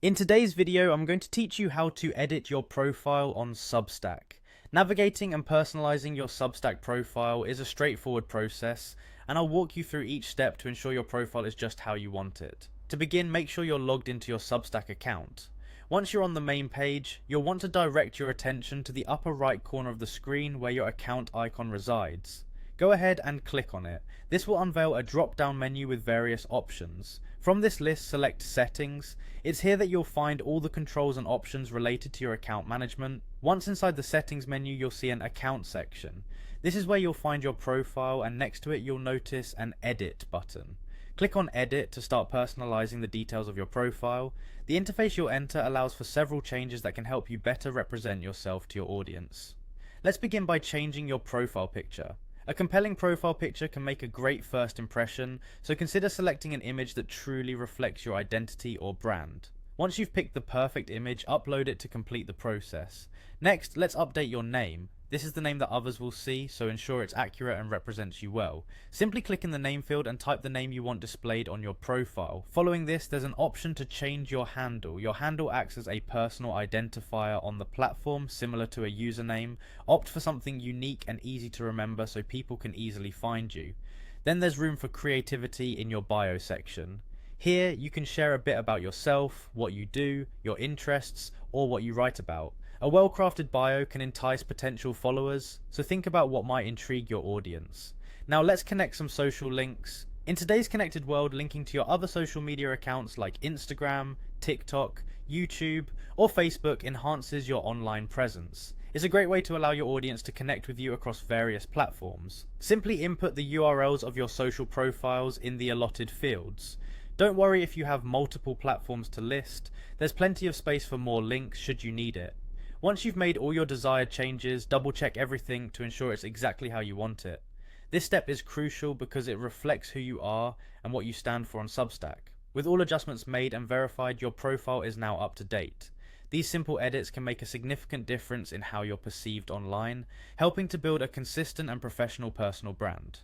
In today's video, I'm going to teach you how to edit your profile on Substack. Navigating and personalizing your Substack profile is a straightforward process, and I'll walk you through each step to ensure your profile is just how you want it. To begin, make sure you're logged into your Substack account. Once you're on the main page, you'll want to direct your attention to the upper right corner of the screen where your account icon resides. Go ahead and click on it. This will unveil a drop-down menu with various options. From this list, select Settings. It's here that you'll find all the controls and options related to your account management. Once inside the Settings menu, you'll see an Account section. This is where you'll find your profile, and next to it you'll notice an Edit button. Click on Edit to start personalizing the details of your profile. The interface you'll enter allows for several changes that can help you better represent yourself to your audience. Let's begin by changing your profile picture. A compelling profile picture can make a great first impression, so consider selecting an image that truly reflects your identity or brand. Once you've picked the perfect image, upload it to complete the process. Next, let's update your name. This is the name that others will see, so ensure it's accurate and represents you well. Simply click in the name field and type the name you want displayed on your profile. Following this, there's an option to change your handle. Your handle acts as a personal identifier on the platform, similar to a username. Opt for something unique and easy to remember so people can easily find you. Then there's room for creativity in your bio section. Here, you can share a bit about yourself, what you do, your interests, or what you write about. A well-crafted bio can entice potential followers, so think about what might intrigue your audience. Now let's connect some social links. In today's connected world, linking to your other social media accounts like Instagram, TikTok, YouTube, or Facebook enhances your online presence. It's a great way to allow your audience to connect with you across various platforms. Simply input the URLs of your social profiles in the allotted fields. Don't worry if you have multiple platforms to list, there's plenty of space for more links should you need it. Once you've made all your desired changes, double check everything to ensure it's exactly how you want it. This step is crucial because it reflects who you are and what you stand for on Substack. With all adjustments made and verified, your profile is now up to date. These simple edits can make a significant difference in how you're perceived online, helping to build a consistent and professional personal brand.